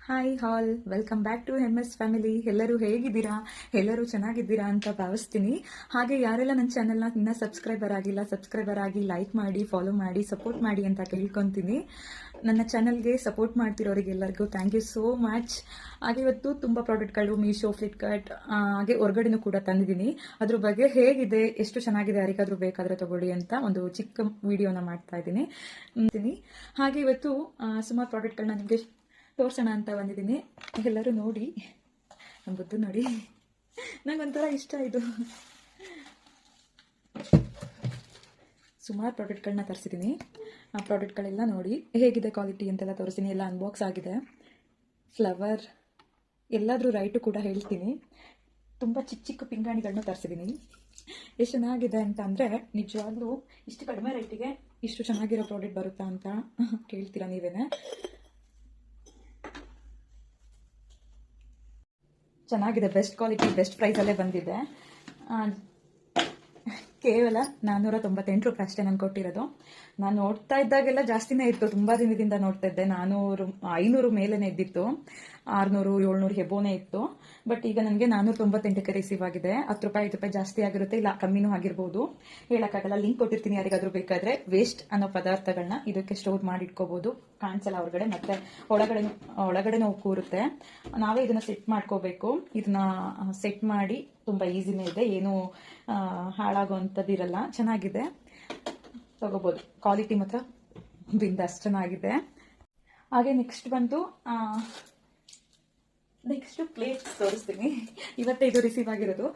Hi all, welcome back to MS family. ಎಲ್ಲರೂ ಹೇಗಿದ್ದೀರಾ? ಎಲ್ಲರೂ ಚೆನ್ನಾಗಿದ್ದೀರಾ ಅಂತ ಭಾವಿಸ್ತೀನಿ. ಹಾಗೆ ಯಾರೆಲ್ಲ ನನ್ನ ಚಾನೆಲ್ನ ಇನ್ನೂ ಸಬ್ಸ್ಕ್ರೈಬರ್ ಆಗಿ ಲೈಕ್ ಮಾಡಿ, ಫಾಲೋ ಮಾಡಿ, ಸಪೋರ್ಟ್ ಮಾಡಿ ಅಂತ ಕೇಳ್ಕೊತೀನಿ. ನನ್ನ ಚಾನಲ್ಗೆ ಸಪೋರ್ಟ್ ಮಾಡ್ತಿರೋರಿಗೆಲ್ಲರಿಗೂ ಥ್ಯಾಂಕ್ ಯು ಸೋ ಮಚ್. ಹಾಗೆ ಇವತ್ತು ತುಂಬ ಪ್ರಾಡಕ್ಟ್ಗಳು ಮೀಶೋ, ಫ್ಲಿಪ್ಕಾರ್ಟ್ ಹಾಗೆ ಹೊರಗಡೆನೂ ಕೂಡ ತಂದಿದ್ದೀನಿ. ಅದ್ರ ಬಗ್ಗೆ ಹೇಗಿದೆ, ಎಷ್ಟು ಚೆನ್ನಾಗಿದೆ, ಯಾರಿಗಾದ್ರೂ ಬೇಕಾದರೆ ತಗೊಳ್ಳಿ ಅಂತ ಒಂದು ಚಿಕ್ಕ ವಿಡಿಯೋನ ಮಾಡ್ತಾ ಇದ್ದೀನಿ. ಹಾಗೆ ಇವತ್ತು ಸುಮಾರು ಪ್ರಾಡಕ್ಟ್ಗಳನ್ನ ನಿಮಗೆ ತೋರ್ಸೋಣ ಅಂತ ಬಂದಿದ್ದೀನಿ. ಎಲ್ಲರೂ ನೋಡಿ, ನಮ್ಮ ಬುದ್ದು ನೋಡಿ, ನಂಗೊಂಥರ ಇಷ್ಟ ಇದು. ಸುಮಾರು ಪ್ರಾಡಕ್ಟ್ಗಳನ್ನ ತರಿಸಿದ್ದೀನಿ. ಆ ಪ್ರಾಡಕ್ಟ್ಗಳೆಲ್ಲ ನೋಡಿ ಹೇಗಿದೆ ಕ್ವಾಲಿಟಿ ಅಂತೆಲ್ಲ ತೋರಿಸ್ತೀನಿ. ಎಲ್ಲ ಅನ್ಬಾಕ್ಸ್ ಆಗಿದೆ. ಫ್ಲವರ್ ಎಲ್ಲಾದರೂ ರೈಟು ಕೂಡ ಹೇಳ್ತೀನಿ. ತುಂಬ ಚಿಕ್ಕ ಚಿಕ್ಕ ಪಿಂಗಾಣಿಗಳನ್ನೂ ತರಿಸಿದ್ದೀನಿ. ಎಷ್ಟು ಚೆನ್ನಾಗಿದೆ ಅಂತ ಅಂದರೆ ನಿಜವಾಗ್ಲೂ ಇಷ್ಟು ಕಡಿಮೆ ರೇಟಿಗೆ ಇಷ್ಟು ಚೆನ್ನಾಗಿರೋ ಪ್ರಾಡಕ್ಟ್ ಬರುತ್ತಾ ಅಂತ ಕೇಳ್ತೀರಾ ನೀವೇನೆ. ಚೆನ್ನಾಗಿದೆ, ಬೆಸ್ಟ್ ಕ್ವಾಲಿಟಿ, ಬೆಸ್ಟ್ ಪ್ರೈಸಲ್ಲೇ ಬಂದಿದೆ. ಕೇವಲ 498 ರೂಪಾಯಿ ಅಷ್ಟೇ ನಾನು ಕೊಟ್ಟಿರೋದು. ನಾನು ನೋಡ್ತಾ ಇದ್ದಾಗೆಲ್ಲ ಜಾಸ್ತಿನೇ ಇತ್ತು, ತುಂಬ ದಿನದಿಂದ ನೋಡ್ತಾ ಇದ್ದೆ. 500 ಮೇಲೇನೆ ಇದ್ದಿತ್ತು, 600 700 ಹೆಬೋನೇ ಇತ್ತು. ಬಟ್ ಈಗ ನನಗೆ 498ಕ್ಕೆ ರಿಸೀವ್ ಆಗಿದೆ. 10 ರೂಪಾಯಿ 5 ರೂಪಾಯಿ ಜಾಸ್ತಿ ಆಗಿರುತ್ತೆ, ಇಲ್ಲ ಕಮ್ಮಿನೂ ಆಗಿರ್ಬೋದು, ಹೇಳೋಕ್ಕಾಗಲ್ಲ. ಲಿಂಕ್ ಕೊಟ್ಟಿರ್ತೀನಿ, ಯಾರಿಗಾದ್ರೂ ಬೇಕಾದರೆ. ವೇಸ್ಟ್ ಅನ್ನೋ ಪದಾರ್ಥಗಳನ್ನ ಇದಕ್ಕೆ ಸ್ಟೋರ್ ಮಾಡಿ ಇಟ್ಕೋಬಹುದು, ಕಾಣಿಸಲ್ಲ ಹೊರಗಡೆ, ಮತ್ತೆ ಒಳಗಡೆನೂ ಕೂರುತ್ತೆ. ನಾವೇ ಇದನ್ನ ಸೆಟ್ ಮಾಡ್ಕೋಬೇಕು. ಇದನ್ನ ಸೆಟ್ ಮಾಡಿ ತುಂಬ ಈಸಿನೇ ಇದೆ, ಏನು ಹಾಳಾಗುವಂಥದ್ದಿರಲ್ಲ, ಚೆನ್ನಾಗಿದೆ, ತಗೋಬೋದು. ಕ್ವಾಲಿಟಿ ಮಾತ್ರ ಬಿಂದಾಸ್ ಚೆನ್ನಾಗಿದೆ. ಹಾಗೆ ನೆಕ್ಸ್ಟ್ ಪ್ಲೇಟ್ಸ್ ತೋರಿಸ್ತೀನಿ. ಇವತ್ತೇ ಇದು ರಿಸೀವ್ ಆಗಿರೋದು.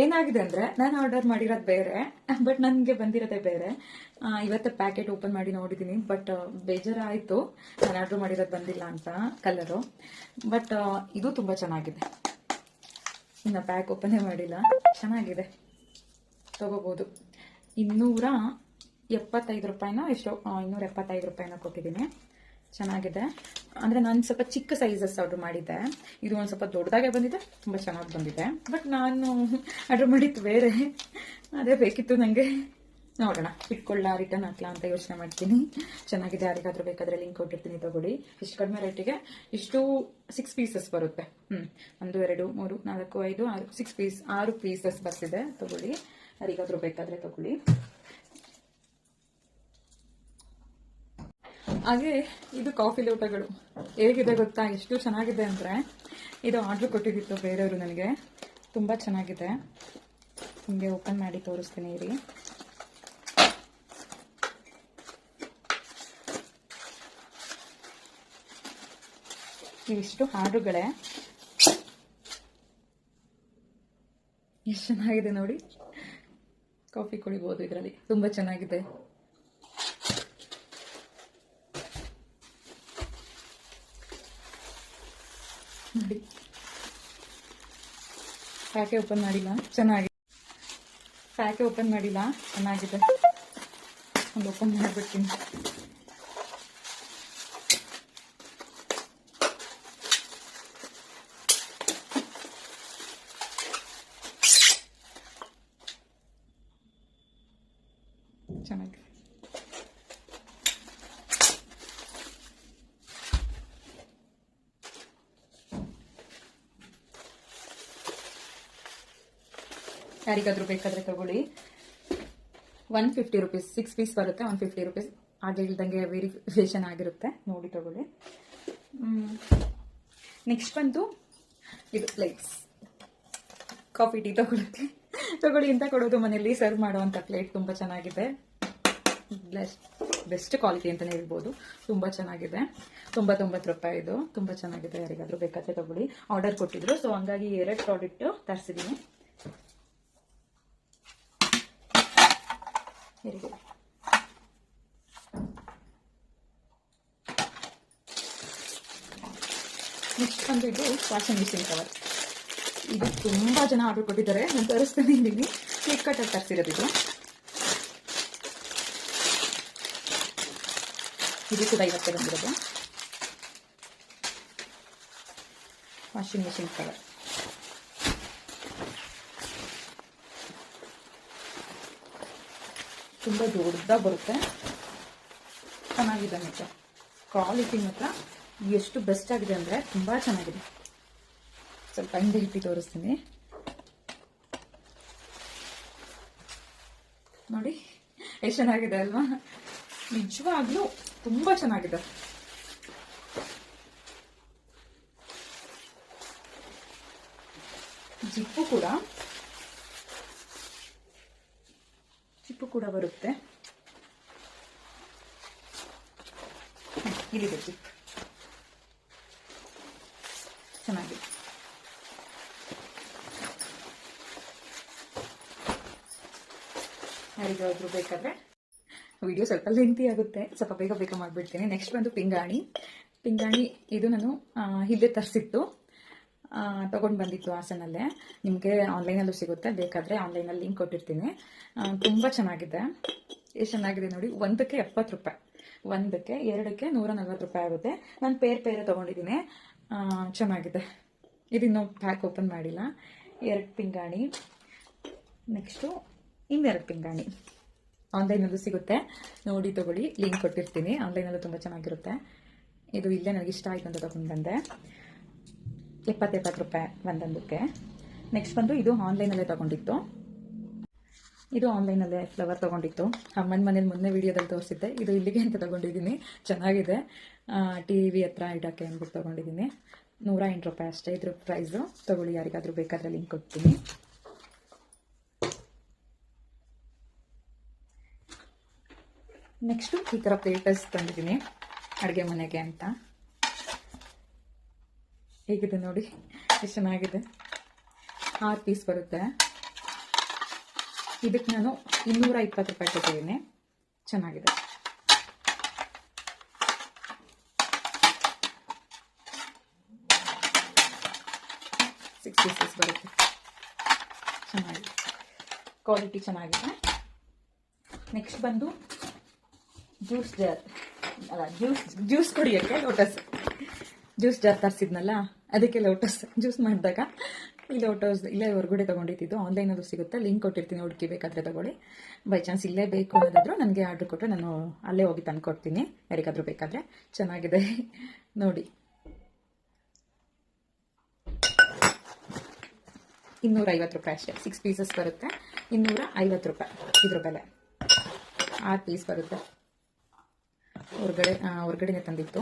ಏನಾಗಿದೆ ಅಂದರೆ ನಾನು ಆರ್ಡರ್ ಮಾಡಿರೋದು ಬೇರೆ, ಬಟ್ ನನಗೆ ಬಂದಿರೋದೇ ಬೇರೆ. ಇವತ್ತೇ ಪ್ಯಾಕೆಟ್ ಓಪನ್ ಮಾಡಿ ನೋಡಿದ್ದೀನಿ, ಬಟ್ ಬೇಜಾರಾಯಿತು ನಾನು ಆರ್ಡರ್ ಮಾಡಿರೋದು ಬಂದಿಲ್ಲ ಅಂತ, ಕಲರು. ಬಟ್ ಇದು ತುಂಬ ಚೆನ್ನಾಗಿದೆ. ಇನ್ನು ಪ್ಯಾಕ್ ಓಪನ್ನೇ ಮಾಡಿಲ್ಲ, ಚೆನ್ನಾಗಿದೆ, ತಗೋಬೋದು. 275 ರೂಪಾಯಿನೋ ಎಷ್ಟೋ, 275 ರೂಪಾಯಿನ ಕೊಟ್ಟಿದ್ದೀನಿ. ಚೆನ್ನಾಗಿದೆ. ಅಂದರೆ ನಾನು ಸ್ವಲ್ಪ ಚಿಕ್ಕ ಸೈಜಸ್ ಆರ್ಡರ್ ಮಾಡಿದ್ದೆ, ಇದು ಒಂದು ಸ್ವಲ್ಪ ದೊಡ್ಡದಾಗೆ ಬಂದಿದೆ, ತುಂಬ ಚೆನ್ನಾಗಿ ಬಂದಿದೆ. ಬಟ್ ನಾನು ಆರ್ಡರ್ ಮಾಡಿದ್ದು ಬೇರೆ, ಅದೇ ಬೇಕಿತ್ತು ನನಗೆ. ನೋಡೋಣ, ಇಟ್ಕೊಳ್ಳ ರಿಟರ್ನ್ ಹಾಕ್ಲಾ ಅಂತ ಯೋಚನೆ ಮಾಡ್ತೀನಿ. ಚೆನ್ನಾಗಿದೆ, ಯಾರಿಗಾದ್ರೂ ಬೇಕಾದರೆ ಲಿಂಕ್ ಕೊಟ್ಟಿರ್ತೀನಿ, ತಗೊಳ್ಳಿ. ಇಷ್ಟು ಕಡಿಮೆ ರೇಟಿಗೆ ಇಷ್ಟು 6 ಪೀಸಸ್ ಬರುತ್ತೆ. 1 2 3 4 5 6 6 ಪೀಸಸ್ ಬರ್ತಿದೆ, ತಗೊಳ್ಳಿ. ಯಾರಿಗಾದ್ರೂ ಬೇಕಾದರೆ ತಗೊಳ್ಳಿ. ಹಾಗೆ ಇದು ಕಾಫಿ ಲೋಟಗಳು ಹೇಗಿದೆ ಗೊತ್ತಾ, ಎಷ್ಟು ಚೆನ್ನಾಗಿದೆ ಅಂದರೆ, ಇದು ಆರ್ಡ್ರ್ ಕೊಟ್ಟಿದ್ದಿತ್ತು ಬೇರೆಯವರು ನನಗೆ. ತುಂಬ ಚೆನ್ನಾಗಿದೆ, ನಿಮಗೆ ಓಪನ್ ಮಾಡಿ ತೋರಿಸ್ತೀನಿ ಇರಿ. ಇವಿಷ್ಟು ಆರ್ಡ್ರುಗಳೇ, ಎಷ್ಟು ಚೆನ್ನಾಗಿದೆ ನೋಡಿ. ಕಾಫಿ ಕುಡಿಬೋದು ಇದರಲ್ಲಿ, ತುಂಬ ಚೆನ್ನಾಗಿದೆ. ನೋಡಿ, ಪ್ಯಾಕೆ ಓಪನ್ ಮಾಡಿಲ್ಲ, ಚೆನ್ನಾಗಿದೆ. ಒಂದು ಓಪನ್ ಮಾಡಿಬಿಡ್ತೀನಿ. ಚೆನ್ನಾಗಿದೆ. ಯಾರಿಗಾದ್ರೂ ಬೇಕಾದರೆ ತಗೊಳ್ಳಿ. 150 ರೂಪೀಸ್, 6 ಪೀಸ್ ಬರುತ್ತೆ, 150 ರೂಪೀಸ್. ಹಾಗೆ ಇಲ್ದಂಗೆ ವೇರಿಫಿಕೇಶನ್ ಆಗಿರುತ್ತೆ, ನೋಡಿ ತಗೊಳ್ಳಿ. ನೆಕ್ಸ್ಟ್ ಇದು ಪ್ಲೇಟ್ಸ್, ಕಾಫಿ ಟೀ ತಗೊಳ್ಳಿ ಅಂತ ಕೊಡೋದು, ಮನೆಯಲ್ಲಿ ಸರ್ವ್ ಮಾಡುವಂಥ ಪ್ಲೇಟ್. ತುಂಬ ಚೆನ್ನಾಗಿದೆ, ಬೆಸ್ಟ್ ಕ್ವಾಲಿಟಿ ಅಂತಲೇ ಹೇಳ್ಬೋದು. ತುಂಬ ಚೆನ್ನಾಗಿದೆ. 99 ರೂಪಾಯಿ ಇದು, ತುಂಬ ಚೆನ್ನಾಗಿದೆ. ಯಾರಿಗಾದ್ರೂ ಬೇಕಾದರೆ ತಗೊಳ್ಳಿ. ಆರ್ಡರ್ ಕೊಟ್ಟಿದ್ರು, ಸೊ ಹಂಗಾಗಿ 2 ಪ್ರಾಡಕ್ಟ್ ತರಿಸಿದ್ದೀನಿ. ನೆಕ್ಸ್ಟ್ ಇದು ವಾಷಿಂಗ್ ಮಿಷಿನ್ ಕವರ್. ಇದು ತುಂಬ ಜನ ಆರ್ಡರ್ ಕೊಟ್ಟಿದ್ದಾರೆ, ನಾನು ತರಿಸ್ತಾನೆ ಇದ್ದೀನಿ. ಫ್ಲಿಪ್ಕಾರ್ಟಲ್ಲಿ ತರಿಸಿರೋದು ಇದು ಕೂಡ ಇವತ್ತೇ ಬಂದಿರೋದು. ವಾಷಿಂಗ್ ಮಿಷಿನ್ ಕವರ್ ತುಂಬ ದೊಡ್ಡದಾಗಿ ಬರುತ್ತೆ, ಚೆನ್ನಾಗಿದೆ ಮಾತ್ರ. ಕ್ವಾಲಿಟಿ ಮಾತ್ರ ಎಷ್ಟು ಬೆಸ್ಟ್ ಆಗಿದೆ ಅಂದರೆ ತುಂಬ ಚೆನ್ನಾಗಿದೆ. ಸ್ವಲ್ಪ ಹಿಂದೆ ಇಟ್ಟು ತೋರಿಸ್ತೀನಿ ನೋಡಿ, ಎಷ್ಟು ಚೆನ್ನಾಗಿದೆ ಅಲ್ವಾ? ನಿಜವಾಗ್ಲೂ ತುಂಬ ಚೆನ್ನಾಗಿದೆ. ಜಿಪ್ಪು ಕೂಡ ಬರುತ್ತೆ. ಇಲ್ಲಿದೆ ಜಿಪ್, ಚೆನ್ನಾಗಿದೆ. ಯಾರಿಗಾದ್ರೂ ಬೇಕಾದ್ರೆ ವಿಡಿಯೋ ಸ್ವಲ್ಪ ಲೆಂತಿ ಆಗುತ್ತೆ, ಸ್ವಲ್ಪ ಬೇಗ ಮಾಡಿಬಿಡ್ತೀನಿ. ನೆಕ್ಸ್ಟ್ ಬಂದು ಪಿಂಗಾಣಿ. ಇದು ನಾನು ಇಲ್ಲೇ ತರಿಸಿತ್ತು, ತೊಗೊಂಡು ಬಂದಿತ್ತು ಹಾಸನಲ್ಲೇ. ನಿಮಗೆ ಆನ್ಲೈನಲ್ಲೂ ಸಿಗುತ್ತೆ, ಬೇಕಾದರೆ ಆನ್ಲೈನಲ್ಲಿ ಲಿಂಕ್ ಕೊಟ್ಟಿರ್ತೀನಿ. ತುಂಬ ಚೆನ್ನಾಗಿದೆ. ಎಷ್ಟು ಚೆನ್ನಾಗಿದೆ ನೋಡಿ. ಒಂದಕ್ಕೆ 70 ರೂಪಾಯಿ, ಒಂದಕ್ಕೆ, ಎರಡಕ್ಕೆ 140 ರೂಪಾಯಿ ಆಗುತ್ತೆ. ನಾನು ಪೇರೆ ತೊಗೊಂಡಿದ್ದೀನಿ. ಚೆನ್ನಾಗಿದೆ. ಇದಿನ್ನೂ ಪ್ಯಾಕ್ ಓಪನ್ ಮಾಡಿಲ್ಲ. 2 ಪಿಂಗಾಣಿ, ನೆಕ್ಸ್ಟು ಇನ್ನೆರಡು ಪಿಂಗಾಣಿ. ಆನ್ಲೈನಲ್ಲೂ ಸಿಗುತ್ತೆ, ನೋಡಿ ತಗೊಳ್ಳಿ, ಲಿಂಕ್ ಕೊಟ್ಟಿರ್ತೀನಿ. ಆನ್ಲೈನಲ್ಲೂ ತುಂಬ ಚೆನ್ನಾಗಿರುತ್ತೆ. ಇದು ಇಲ್ಲೇ ನನಗೆ ಇಷ್ಟ ಆಯಿತು ಅಂತ ತೊಗೊಂಡು ಬಂದೆ. 70 ರೂಪಾಯಿ ಒಂದೊಂದಕ್ಕೆ. ನೆಕ್ಸ್ಟ್ ಬಂದು ಇದು ಆನ್ಲೈನಲ್ಲೇ ತೊಗೊಂಡಿತ್ತು. ಇದು ಆನ್ಲೈನಲ್ಲೇ ಫ್ಲವರ್ ತೊಗೊಂಡಿತ್ತು. ಅಮ್ಮನ ಮನೇಲಿ ಮೊನ್ನೆ ವಿಡಿಯೋದಲ್ಲಿ ತೋರಿಸಿದ್ದೆ. ಇದು ಇಲ್ಲಿಗೆ ಅಂತ ತೊಗೊಂಡಿದ್ದೀನಿ, ಚೆನ್ನಾಗಿದೆ. TV ಹತ್ರ ಇಡೋಕ್ಕೆ ಅಂದ್ಬಿಟ್ಟು ತೊಗೊಂಡಿದ್ದೀನಿ. 108 ರೂಪಾಯಿ ಅಷ್ಟೇ ಇದ್ರ ಪ್ರೈಸು. ತೊಗೊಳ್ಳಿ, ಯಾರಿಗಾದರೂ ಬೇಕಾದರೆ ಲಿಂಕ್ ಕೊಡ್ತೀನಿ. ನೆಕ್ಸ್ಟು ಈ ಥರ ಪ್ಲೇಟರ್ಸ್ ತಂದಿದ್ದೀನಿ ಅಡುಗೆ ಮನೆಗೆ ಅಂತ. ಹೇಗಿದೆ ನೋಡಿ, ಎಷ್ಟು ಚೆನ್ನಾಗಿದೆ. 6 ಪೀಸ್ ಬರುತ್ತೆ. ಇದಕ್ಕೆ ನಾನು 220 ರೂಪಾಯಿ ಕೊಟ್ಟಿದ್ದೀನಿ. ಚೆನ್ನಾಗಿದೆ. ಸಿಕ್ಸ್ ಪೀಸಸ್ ಬರುತ್ತೆ. ಚೆನ್ನಾಗಿದೆ, ಕ್ವಾಲಿಟಿ ಚೆನ್ನಾಗಿದೆ. ನೆಕ್ಸ್ಟ್ ಬಂದು ಜ್ಯೂಸ್ ಜಾರ್, ಅಲ್ಲ ಜ್ಯೂಸ್ ಕುಡಿಯೋಕ್ಕೆ ಲೋಟಸ್. ಜ್ಯೂಸ್ ಜಾರ್ ತರಿಸಿದ್ನಲ್ಲ, ಅದಕ್ಕೆ ಲೋಟಸ್. ಜ್ಯೂಸ್ ಮಾಡಿದಾಗ ಈ ಲೋಟಸ್ ಇಲ್ಲೇ ಹೊರಗಡೆ ತೊಗೊಂಡಿದ್ದು. ಆನ್ಲೈನಲ್ಲೂ ಸಿಗುತ್ತೆ, ಲಿಂಕ್ ಕೊಟ್ಟಿರ್ತೀನಿ, ಹುಡುಕಿ ಬೇಕಾದರೆ ತೊಗೊಳ್ಳಿ. ಬೈ ಚಾನ್ಸ್ ಇಲ್ಲೇ ಬೇಕು ಅನ್ನೋದಾದರೂ ನನಗೆ ಆರ್ಡ್ರ್ ಕೊಟ್ಟರೆ ನಾನು ಅಲ್ಲೇ ಹೋಗಿ ತಂದು ಕೊಡ್ತೀನಿ, ಯಾರಿಗಾದರೂ ಬೇಕಾದರೆ. ಚೆನ್ನಾಗಿದೆ ನೋಡಿ. 250 ರೂಪಾಯಿ ಅಷ್ಟೇ. 6 ಪೀಸಸ್ ಬರುತ್ತೆ, 250 ರೂಪಾಯಿ ಇದ್ರ ಬೆಲೆ. 6 ಪೀಸ್ ಬರುತ್ತೆ. ಹೊರಗಡೆನೇ ತಂದಿತ್ತು.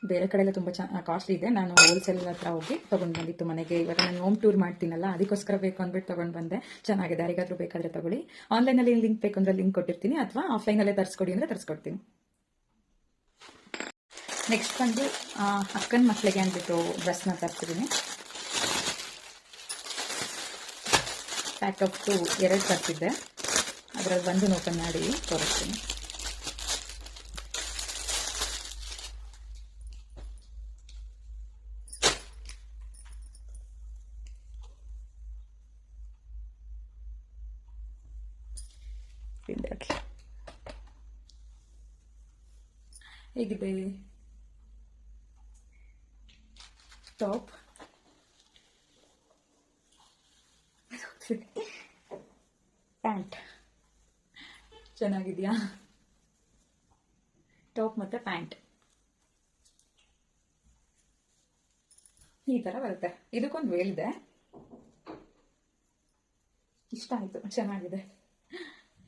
ಬೇರೆ ಕಡೆಯಲ್ಲ ತುಂಬ ಕಾಸ್ಟ್ಲಿ ಇದೆ. ನಾನು ಹೋಲ್ಸೇಲ್ ಹತ್ರ ಹೋಗಿ ತೊಗೊಂಡು ಬಂದಿತ್ತು ಮನೆಗೆ. ಇವಾಗ ನಾನು ಹೋಮ್ ಟೂರ್ ಮಾಡ್ತೀನಲ್ಲ, ಅದಕ್ಕೋಸ್ಕರ ಬೇಕು ಅಂದ್ಬಿಟ್ಟು ತೊಗೊಂಡು ಬಂದೆ. ಚೆನ್ನಾಗಿದೆ, ಯಾರಿಗಾದರೂ ಬೇಕಾದರೆ ತೊಗೊಳ್ಳಿ. ಆನ್ಲೈನಲ್ಲಿ ಲಿಂಕ್ ಬೇಕು ಅಂದರೆ ಲಿಂಕ್ ಕೊಟ್ಟಿರ್ತೀನಿ, ಅಥವಾ ಆಫ್ಲೈನಲ್ಲೇ ತರಿಸ್ಕೊಡಿ ಅಂದರೆ ತರಿಸ್ಕೊಡ್ತೀನಿ. ನೆಕ್ಸ್ಟ್ ಬಂದು ಅಕ್ಕನ ಮಕ್ಕಳಿಗೆ ಅಂದ್ಬಿಟ್ಟು ಡ್ರೆಸ್ನ ತರಿಸಿದ್ದೀನಿ. ಪ್ಯಾಕಪ್ಟು 2 ತರಿಸಿದ್ದೆ, ಅದರಲ್ಲಿ ಒಂದು ಓಪನ್ ಮಾಡಿ ತೋರಿಸ್ತೀನಿ. ಹೇಗಿದೆ ಟಾಪ್? ಪ್ಯಾಂಟ್ ಚೆನ್ನಾಗಿದೆಯಾ? ಟಾಪ್ ಮತ್ತು ಪ್ಯಾಂಟ್ ಈ ಥರ ಬರುತ್ತೆ. ಇದಕ್ಕೊಂದು ವೇಲಿದೆ, ಇಷ್ಟ ಆಯಿತು, ಚೆನ್ನಾಗಿದೆ.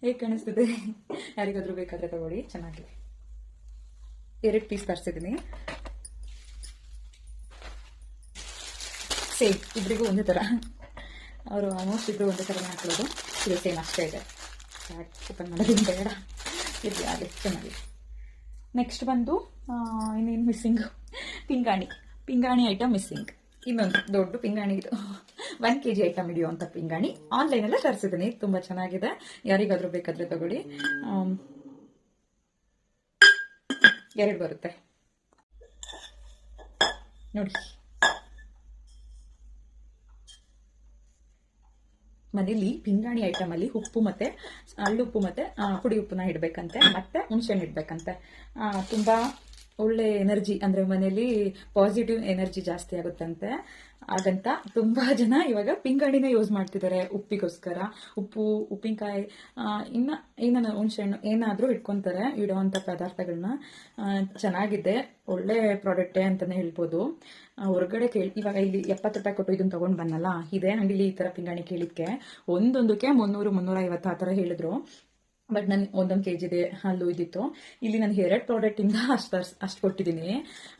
ಹೇಗೆ ಕಾಣಿಸ್ತಿದೆ? ಯಾರಿಗಾದರೂ ಬೇಕಾದರೆ ತಗೊಳ್ಳಿ, ಚೆನ್ನಾಗಿದೆ. 2 ಪೀಸ್ ತರಿಸಿದ್ದೀನಿ. ಸೇಮ್ ಇಬ್ಬರಿಗೂ ಒಂದೇ ಥರ. ಅವರು ಆಲ್ಮೋಸ್ಟ್ ಇಬ್ಬರು ಒಂದೇ ಥರನೇ ಹಾಕೊಳ್ಳೋದು. ಇದು ಸೇಮ್ ಅಷ್ಟೇ ಇದೆ. ಓಪನ್ ಮಾಡೋದು ಬೇಡ, ಇರಲಿ ಆಗಲಿ, ಚೆನ್ನಾಗಿದೆ. ನೆಕ್ಸ್ಟ್ ಬಂದು ಇನ್ನೇನು ಮಿಸ್ಸಿಂಗು, ಪಿಂಗಾಣಿ ಐಟಮ್ ಮಿಸ್ಸಿಂಗ್. ಇನ್ನೊಂದು ದೊಡ್ಡ ಪಿಂಗಾಣಿ, ಇದು 1 kg ಐಟಮ್ ಹಿಡಿಯುವಂಥ ಪಿಂಗಾಣಿ. ಆನ್ಲೈನಲ್ಲೇ ತರಿಸಿದ್ದೀನಿ, ತುಂಬ ಚೆನ್ನಾಗಿದೆ. ಯಾರಿಗಾದರೂ ಬೇಕಾದರೆ ತಗೊಳ್ಳಿ. 2 ಬರುತ್ತೆ ನೋಡಿ. ಮನೇಲಿ ಪಿಂಗಾಣಿ ಐಟಮಲ್ಲಿ ಉಪ್ಪು ಮತ್ತು ಹಳ್ಳುಪ್ಪು ಮತ್ತು ಪುಡಿ ಉಪ್ಪನ್ನ ಇಡಬೇಕಂತೆ, ಮತ್ತು ಹುಣಸೆಹಣ್ಣು ಇಡಬೇಕಂತೆ. ತುಂಬ ಒಳ್ಳೆ ಎನರ್ಜಿ ಅಂದ್ರೆ ಮನೆಯಲ್ಲಿ ಪಾಸಿಟಿವ್ ಎನರ್ಜಿ ಜಾಸ್ತಿ ಆಗುತ್ತಂತೆ. ಹಾಗಂತ ತುಂಬಾ ಜನ ಇವಾಗ ಪಿಂಗಾಣಿನ ಯೂಸ್ ಮಾಡ್ತಿದ್ದಾರೆ ಉಪ್ಪಿಗೋಸ್ಕರ. ಉಪ್ಪು, ಉಪ್ಪಿನಕಾಯಿ, ಇನ್ನ ಏನ ಹುಣಸೆಹಣ್ಣು ಏನಾದ್ರೂ ಇಟ್ಕೊಂತಾರೆ ಇಡುವಂತ ಪದಾರ್ಥಗಳನ್ನ. ಚೆನ್ನಾಗಿದೆ, ಒಳ್ಳೆ ಪ್ರಾಡಕ್ಟೇ ಅಂತಾನೆ ಹೇಳ್ಬೋದು. ಹೊರಗಡೆ ಇವಾಗ ಇಲ್ಲಿ 70 ರೂಪಾಯಿ ಕೊಟ್ಟು ಇದನ್ನ ತಗೊಂಡ್ ಬಂದಲ್ಲ, ಇದೇ ಅಂಗಡಿಲಿ ಈ ತರ ಪಿಂಗಾಣಿ ಕೇಳಿದ್ಕೆ ಒಂದೊಂದಕ್ಕೆ 300-350 ಆ ತರ ಹೇಳಿದ್ರು. ಬಟ್ ನನ್ 1 kg ಅಲ್ಲೂ ಇದ್ದಿತ್ತು. ಇಲ್ಲಿ ನಾನು 2 ಪ್ರಾಡಕ್ಟ್ ಇಂದ ಅಷ್ಟು ಕೊಟ್ಟಿದ್ದೀನಿ.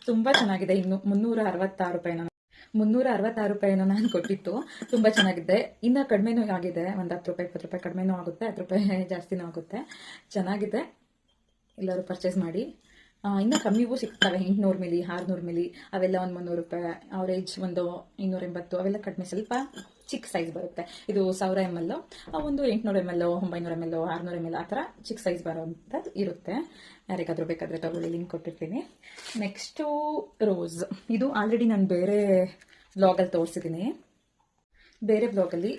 ತುಂಬಾ ಚೆನ್ನಾಗಿದೆ. ಇನ್ನು 366 ರೂಪಾಯಿನೋ ನಾನು ಕೊಟ್ಟಿತ್ತು. ತುಂಬಾ ಚೆನ್ನಾಗಿದೆ. ಇನ್ನ ಕಡಿಮೆನೂ ಆಗಿದೆ, ಒಂದು 10 ರೂಪಾಯಿ 20 ರೂಪಾಯಿ ಕಡಿಮೆನೂ ಆಗುತ್ತೆ, 10 ರೂಪಾಯಿ ಜಾಸ್ತಿನೂ ಆಗುತ್ತೆ. ಚೆನ್ನಾಗಿದೆ, ಎಲ್ಲರೂ ಪರ್ಚೇಸ್ ಮಾಡಿ. ಇನ್ನು ಕಮ್ಮಿಗೂ ಸಿಗ್ತವೆ, 800 ಮಿಲಿ 600 ಮಿಲಿ ಅವೆಲ್ಲ ಒಂದು 300 ರೂಪಾಯಿ, ಅವರೇಜ್ ಒಂದು 280 ಅವೆಲ್ಲ ಕಡಿಮೆ, ಸ್ವಲ್ಪ ಚಿಕ್ಕ ಸೈಜ್ ಬರುತ್ತೆ. ಇದು 1000 ml, ಒಂದು 800 ml 900 ml 600 ml ಆ ಥರ ಚಿಕ್ಕ ಸೈಜ್ ಬರೋಂಥದ್ದು ಇರುತ್ತೆ. ಯಾರಿಗಾದ್ರೂ ಬೇಕಾದ್ರೆ ತಗೊಳ್ಳಿ, ಲಿಂಕ್ ಕೊಟ್ಟಿರ್ತೀನಿ. Next rose. ಇದು ಆಲ್ರೆಡಿ ನಾನು ಬೇರೆ ವ್ಲಾಗಲ್ಲಿ ತೋರಿಸಿದ್ದೀನಿ. ಬೇರೆ ಬ್ಲಾಗಲ್ಲಿ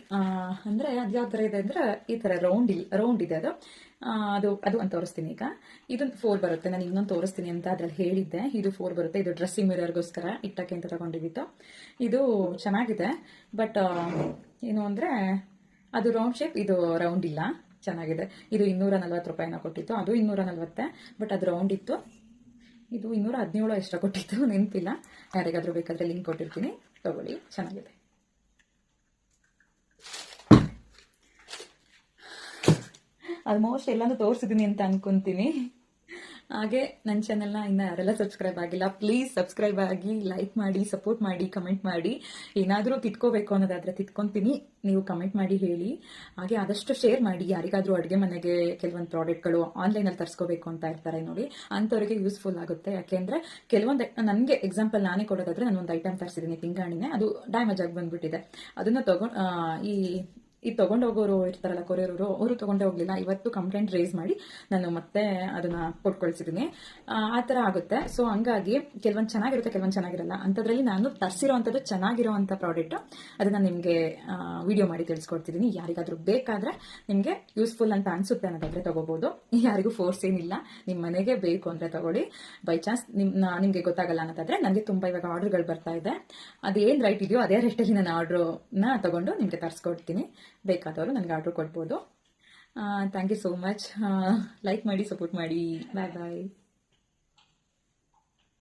ಅಂದರೆ ಅದು ಯಾವ ಥರ ಇದೆ ಅಂದರೆ ಈ ಥರ ರೌಂಡ್ ಇದೆ. ಅದು ಅಂತ ತೋರಿಸ್ತೀನಿ. ಈಗ ಇದು 4 ಬರುತ್ತೆ. ನಾನು ಇನ್ನೊಂದು ತೋರಿಸ್ತೀನಿ ಅಂತ ಅದ್ರಲ್ಲಿ ಹೇಳಿದ್ದೆ. ಇದು 4 ಬರುತ್ತೆ. ಇದು ಡ್ರೆಸ್ಸಿಂಗ್ ಮಿರರ್ಗೋಸ್ಕರ ಇಟ್ಟಕ್ಕೆ ಅಂತ ತಗೊಂಡಿದ್ದು. ಇದು ಚೆನ್ನಾಗಿದೆ, ಬಟ್ ಏನು ಅಂದರೆ ಅದು ರೌಂಡ್ ಶೇಪ್, ಇದು ರೌಂಡ್ ಇಲ್ಲ. ಚೆನ್ನಾಗಿದೆ. ಇದು 240 ರೂಪಾಯಿನ ಕೊಟ್ಟಿತ್ತು, ಅದು 240, ಬಟ್ ಅದು ರೌಂಡ್ ಇತ್ತು. ಇದು 217 ಎಷ್ಟೋ ಕೊಟ್ಟಿತ್ತು, ನೆನಪಿಲ್ಲ. ಯಾರಿಗಾದ್ರೂ ಬೇಕಾದರೆ ಲಿಂಕ್ ಕೊಟ್ಟಿರ್ತೀನಿ, ತಗೊಳ್ಳಿ, ಚೆನ್ನಾಗಿದೆ. ಆಲ್ಮೋಸ್ಟ್ ಎಲ್ಲಾನು ತೋರಿಸಿದ್ದೀನಿ ಅಂತ ಅನ್ಕೊಂತೀನಿ. ಹಾಗೆ ನನ್ನ ಚಾನೆಲ್ನ ಇನ್ನು ಯಾರೆಲ್ಲ ಸಬ್ಸ್ಕ್ರೈಬ್ ಆಗಿಲ್ಲ, ಪ್ಲೀಸ್ ಸಬ್ಸ್ಕ್ರೈಬ್ ಆಗಿ, ಲೈಕ್ ಮಾಡಿ, ಸಪೋರ್ಟ್ ಮಾಡಿ, ಕಮೆಂಟ್ ಮಾಡಿ. ಏನಾದರೂ ತಿದ್ಕೋಬೇಕು ಅನ್ನೋದಾದ್ರೆ ತಿದ್ಕೊಂತೀನಿ, ನೀವು ಕಮೆಂಟ್ ಮಾಡಿ ಹೇಳಿ. ಹಾಗೆ ಆದಷ್ಟು ಶೇರ್ ಮಾಡಿ. ಯಾರಿಗಾದ್ರೂ ಅಡುಗೆ ಮನೆಗೆ ಕೆಲವೊಂದು ಪ್ರಾಡಕ್ಟ್ಗಳು ಆನ್ಲೈನಲ್ಲಿ ತರಿಸ್ಕೋಬೇಕು ಅಂತ ಇರ್ತಾರೆ ನೋಡಿ, ಅಂಥವ್ರಿಗೆ ಯೂಸ್ಫುಲ್ ಆಗುತ್ತೆ. ಯಾಕೆಂದರೆ ಕೆಲವೊಂದು ನನಗೆ ಎಕ್ಸಾಂಪಲ್ ನಾನೇ ಕೊಡೋದಾದ್ರೆ, ನಾನು ಒಂದು ಐಟಮ್ ತರಿಸಿದ್ದೀನಿ ಪಿಂಗಾಣಿನೇ, ಅದು ಡ್ಯಾಮೇಜ್ ಆಗಿ ಬಂದ್ಬಿಟ್ಟಿದೆ. ಅದನ್ನು ಇದು ತೊಗೊಂಡು ಹೋಗೋರು ಇರ್ತಾರಲ್ಲ, ಕೊರಿಯರು, ಅವರು ತೊಗೊಂಡೇ ಹೋಗ್ಲಿಲ್ಲ. ಇವತ್ತು ಕಂಪ್ಲೇಂಟ್ ರೇಸ್ ಮಾಡಿ ನಾನು ಮತ್ತೆ ಅದನ್ನ ಕೊಟ್ಕೊಳ್ಸಿದ್ದೀನಿ. ಆ ಥರ ಆಗುತ್ತೆ. ಸೊ ಹಂಗಾಗಿ ಕೆಲವೊಂದು ಚೆನ್ನಾಗಿರುತ್ತೆ, ಕೆಲವೊಂದು ಚೆನ್ನಾಗಿರಲ್ಲ. ಅಂಥದ್ರಲ್ಲಿ ನಾನು ತರಿಸಿರೋವಂಥದ್ದು ಚೆನ್ನಾಗಿರೋವಂಥ ಪ್ರಾಡಕ್ಟ್, ಅದನ್ನು ನಿಮಗೆ ವಿಡಿಯೋ ಮಾಡಿ ತಿಳಿಸ್ಕೊಡ್ತಿದ್ದೀನಿ. ಯಾರಿಗಾದ್ರೂ ಬೇಕಾದರೆ ನಿಮಗೆ ಯೂಸ್ಫುಲ್ ಅಂತ ಅನಿಸುತ್ತೆ ಅನ್ನೋದಾದರೆ ತಗೋಬೋದು. ಯಾರಿಗೂ ಫೋರ್ಸ್ ಏನಿಲ್ಲ, ನಿಮ್ಮ ಮನೆಗೆ ಬೇಕು ಅಂದರೆ ತಗೊಳ್ಳಿ. ಬೈ ಚಾನ್ಸ್ ನಿಮಗೆ ಗೊತ್ತಾಗಲ್ಲ ಅನ್ನೋದಾದರೆ, ನನಗೆ ತುಂಬ ಇವಾಗ ಆರ್ಡರ್ಗಳು ಬರ್ತಾ ಇದೆ. ಅದೇನು ರೈಟ್ ಇದೆಯೋ ಅದೇ ರೇಟಲ್ಲಿ ನಾನು ಆರ್ಡ್ರನ್ನ ತಗೊಂಡು ನಿಮಗೆ ತರಿಸ್ಕೊಡ್ತೀನಿ. ಬೇಕಾದವರು ನನಗೆ ಆರ್ಡರ್ ಕೊಡ್ಬೋದು. Thank you so much. Like ಮಾಡಿ, ಸಪೋರ್ಟ್ ಮಾಡಿ. ಬಾಯ್ ಬಾಯ್.